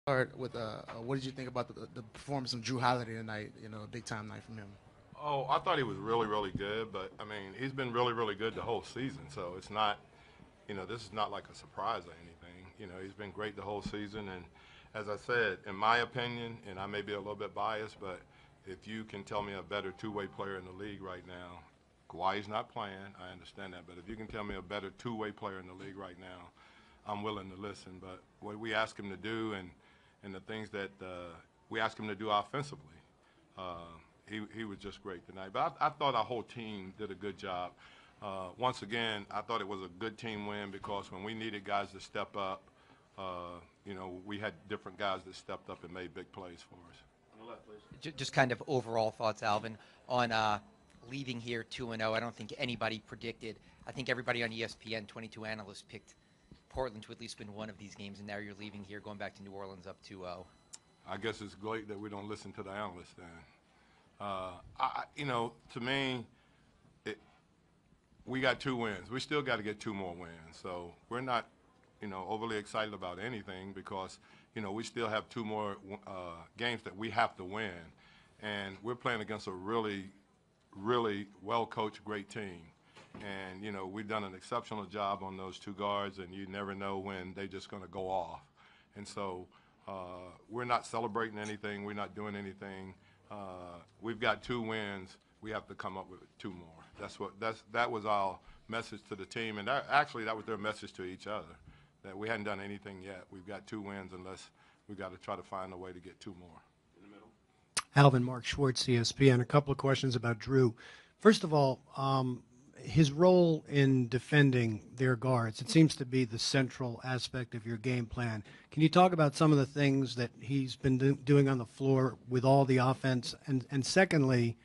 Start with what did you think about the performance of Drew Holiday tonight? A big time night from him. Oh, I thought he was really, really good, but I mean, he's been really, really good the whole season. So it's not, this is not like a surprise or anything. He's been great the whole season, and as I said, in my opinion, and I may be a little bit biased, but if you can tell me a better two-way player in the league right now, Kawhi's not playing, I understand that, but if you can tell me a better two-way player in the league right now, I'm willing to listen. But what we ask him to do and the things that we ask him to do offensively, he was just great tonight. But I thought our whole team did a good job. Once again, I thought it was a good team win because when we needed guys to step up, we had different guys that stepped up and made big plays for us. On the left, please. Just kind of overall thoughts, Alvin, on leaving here 2-0. I don't think anybody predicted. I think everybody on ESPN, 22 analysts, picked Portland to at least win one of these games, and now you're leaving here, going back to New Orleans up 2-0. I guess it's great that we don't listen to the analysts then. To me, we got 2 wins. We still got to get 2 more wins. So we're not, overly excited about anything because, we still have 2 more games that we have to win. And we're playing against a really, really well-coached, great team. And, we've done an exceptional job on those 2 guards, and you never know when they're just going to go off. And so we're not celebrating anything. We're not doing anything. We've got 2 wins. We have to come up with 2 more. That was our message to the team, and that was their message to each other, that we hadn't done anything yet. We've got 2 wins unless we got to try to find a way to get 2 more. In the middle. Alvin, Mark Schwartz, ESPN. A couple of questions about Drew. First of all, his role in defending their guards, it seems to be the central aspect of your game plan. Can you talk about some of the things that he's been doing on the floor with all the offense? And secondly,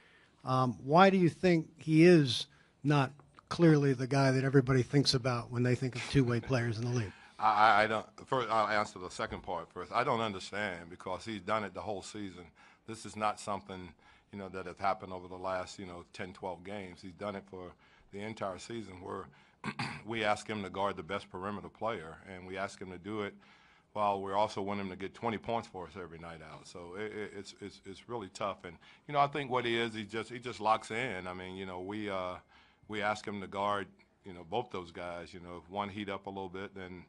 why do you think he is not clearly the guy that everybody thinks about when they think of two-way players in the league? I don't. First, I'll answer the second part first. I don't understand because he's done it the whole season. This is not something, that has happened over the last, 10, 12 games. He's done it for the entire season where we ask him to guard the best perimeter player, and we ask him to do it while we're also wanting him to get 20 points for us every night out. So it's really tough. And, I think what he is, he just locks in. I mean, we ask him to guard, both those guys. If one heat up a little bit, then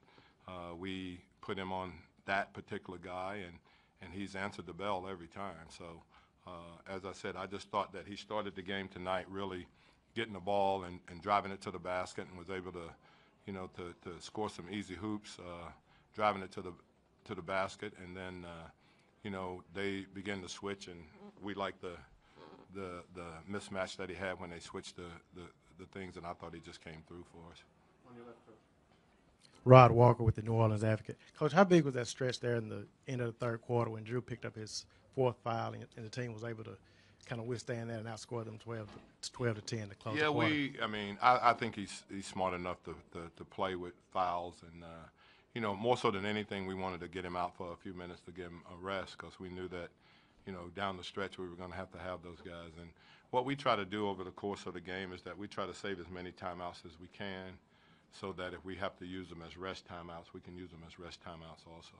we put him on that particular guy, and he's answered the bell every time. So, as I said, I just thought that he started the game tonight really getting the ball and driving it to the basket and was able to, to score some easy hoops, driving it to the basket, and then, they began to switch, and we liked the mismatch that he had when they switched the things, and I thought he just came through for us. On your left, Coach. Rod Walker with the New Orleans Advocate. Coach, how big was that stretch there in the end of the third quarter when Drew picked up his 4th foul and the team was able to kind of withstand that and outscore them 12 to 10 to close the quarter? I think he's smart enough to play with fouls, and more so than anything, we wanted to get him out for a few minutes to give him a rest because we knew that, down the stretch we were going to have those guys. And what we try to do over the course of the game is that we try to save as many timeouts as we can so that if we have to use them as rest timeouts, we can use them as rest timeouts also.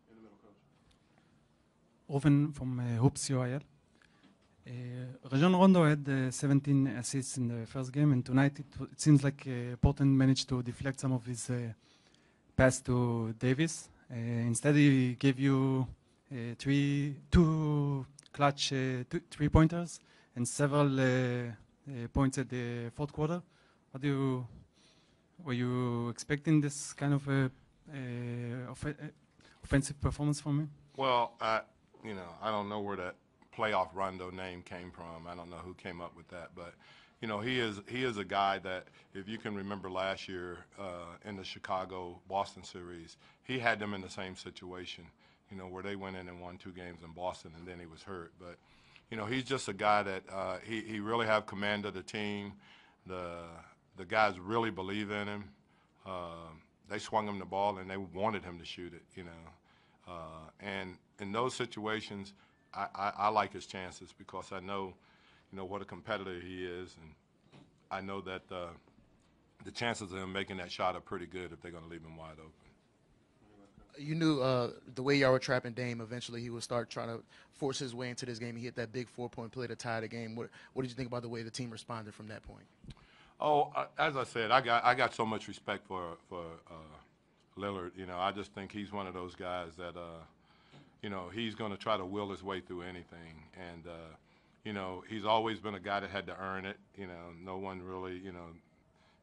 In the middle, Coach. Oven from Hoops UIL. Rajon Rondo had 17 assists in the first game, and tonight it seems like Portland managed to deflect some of his pass to Davis. Instead, he gave you 2 clutch 3-pointers and several points at the fourth quarter. Were you expecting this kind of offensive performance from him? Well, I don't know where that playoff Rondo name came from. I don't know who came up with that, but he is a guy that, if you can remember last year in the Chicago-Boston series, he had them in the same situation, where they went in and won 2 games in Boston and then he was hurt. But he's just a guy that he really have command of the team. The guys really believe in him. They swung him the ball and they wanted him to shoot it, and in those situations, I like his chances because I know, what a competitor he is, and I know that the chances of him making that shot are pretty good if they're going to leave him wide open. You knew the way y'all were trapping Dame, eventually he would start trying to force his way into this game. He hit that big 4-point play to tie the game. What did you think about the way the team responded from that point? Oh, as I said, I got so much respect for Lillard. You know, I just think he's one of those guys that you know, he's going to try to will his way through anything. And you know, he's always been a guy that had to earn it. You know, no one really, you know,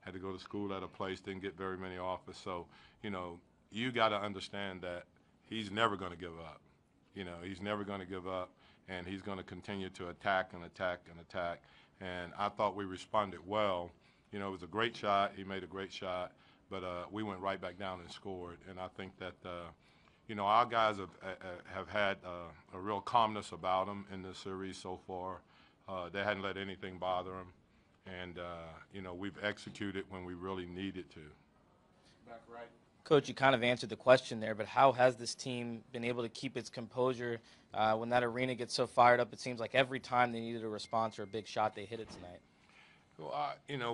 had to go to school at a place, didn't get very many offers. So, you know, you got to understand that he's never going to give up. You know, he's never going to give up, and he's going to continue to attack and attack and attack. And I thought we responded well. You know, it was a great shot. He made a great shot, but we went right back down and scored. And I think that, you know, our guys have had a real calmness about them in this series so far. They hadn't let anything bother them. And, you know, we've executed when we really needed to. Back right. Coach, you kind of answered the question there, but how has this team been able to keep its composure when that arena gets so fired up? It seems like every time they needed a response or a big shot, they hit it tonight. Well, you know,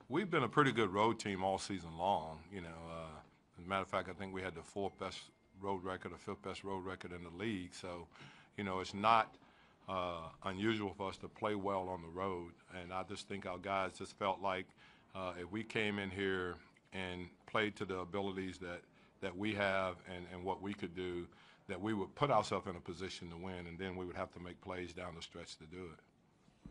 we've been a pretty good road team all season long. You know, as a matter of fact, I think we had the 4th best road record or 5th best road record in the league. So, you know, it's not unusual for us to play well on the road. And I just think our guys just felt like if we came in here and played to the abilities that we have and what we could do, that we would put ourselves in a position to win, and then we would have to make plays down the stretch to do it.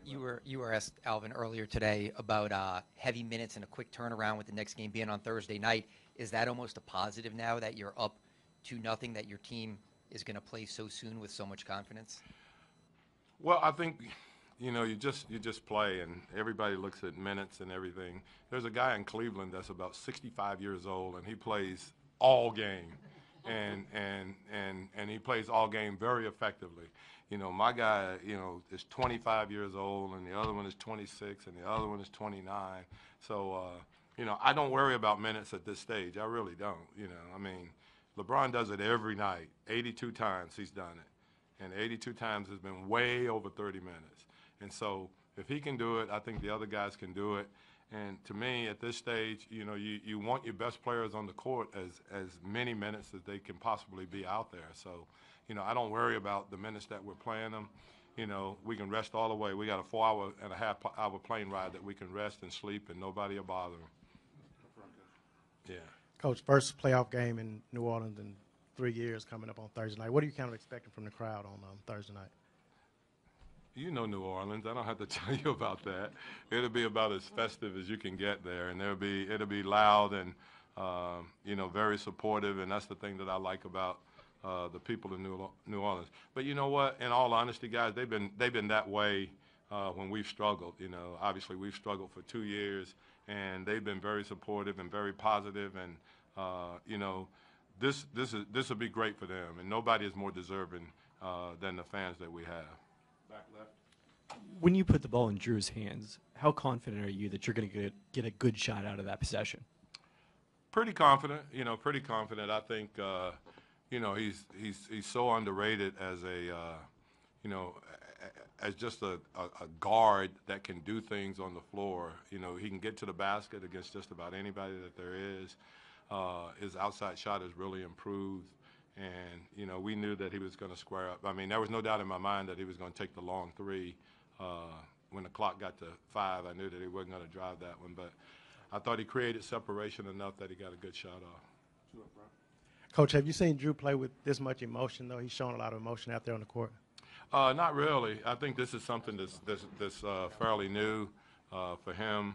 You were asked, Alvin, earlier today about heavy minutes and a quick turnaround with the next game being on Thursday night. Is that almost a positive now that you're up 2-0, that your team is going to play so soon with so much confidence? Well, I think, you know, you just play, and everybody looks at minutes and everything. There's a guy in Cleveland that's about 65 years old, and he plays all game, and he plays all game very effectively. You know, my guy, you know, is 25 years old, and the other one is 26, and the other one is 29. So, you know, I don't worry about minutes at this stage. I really don't. You know, I mean, LeBron does it every night. 82 times he's done it, and 82 times has been way over 30 minutes. And so if he can do it, I think the other guys can do it. And to me, at this stage, you know, you want your best players on the court as many minutes as they can possibly be out there. So, you know, I don't worry about the minutes that we're playing them. You know, we can rest all the way. We got a 4-hour plane ride that we can rest and sleep, and nobody will bother them. Yeah. Coach, first playoff game in New Orleans in 3 years coming up on Thursday night. What are you kind of expecting from the crowd on Thursday night? You know New Orleans. I don't have to tell you about that. It'll be about as festive as you can get there, and it'll be loud and you know, very supportive, and that's the thing that I like about the people in New Orleans. But you know what? In all honesty, guys, they've been that way when we've struggled. You know, obviously we've struggled for 2 years, and they've been very supportive and very positive. And you know, this will be great for them, and nobody is more deserving than the fans that we have. Back left. When you put the ball in Drew's hands, how confident are you that you're going to get a good shot out of that possession? Pretty confident. You know, pretty confident. I think you know, he's so underrated as a you know, as just a guard that can do things on the floor. You know, he can get to the basket against just about anybody that there is. His outside shot has really improved. And, you know, we knew that he was going to square up. I mean, there was no doubt in my mind that he was going to take the long three. When the clock got to 5, I knew that he wasn't going to drive that one. But I thought he created separation enough that he got a good shot off. Coach, have you seen Drew play with this much emotion, though? He's shown a lot of emotion out there on the court. Not really. I think this is something that's fairly new for him.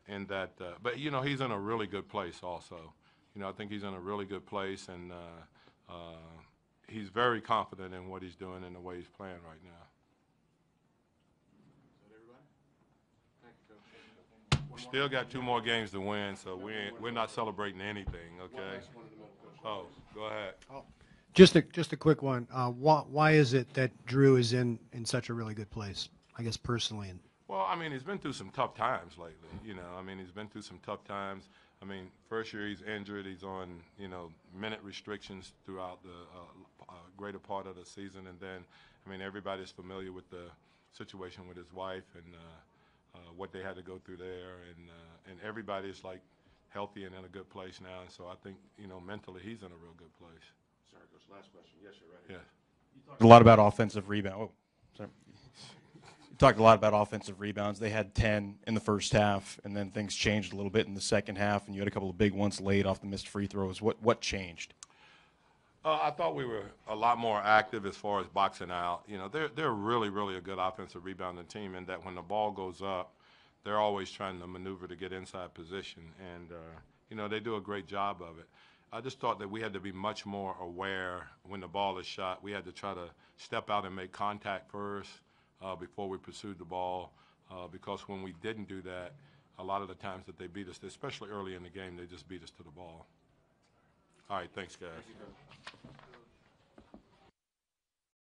In that, but, you know, he's in a really good place also. You know, I think he's in a really good place, and he's very confident in what he's doing and the way he's playing right now. We still got 2 more games to win, so we're not celebrating anything, okay? Oh, go ahead. Oh. Just a quick one. Why is it that Drew is in such a really good place, I guess, personally? Well, I mean, he's been through some tough times lately. You know, I mean, he's been through some tough times. I mean, first year he's injured. He's on, you know, minute restrictions throughout the greater part of the season. And then, I mean, everybody's familiar with the situation with his wife and what they had to go through there. And everybody's like healthy and in a good place now. And so I think, mentally he's in a real good place. Sorry, Coach. Last question. Yes, you're right. Yeah. A lot about offensive rebound. Oh, sorry. You talked a lot about offensive rebounds. They had 10 in the first half, and then things changed a little bit in the second half, and you had a couple of big ones late off the missed free throws. What changed? I thought we were a lot more active as far as boxing out. They're really, really a good offensive rebounding team in that when the ball goes up, they're always trying to maneuver to get inside position, and they do a great job of it. I just thought that we had to be much more aware when the ball is shot. We had to try to step out and make contact first before we pursued the ball, because when we didn't do that, a lot of the times that they beat us, especially early in the game, they just beat us to the ball. All right, thanks, guys. Thank you, Coach.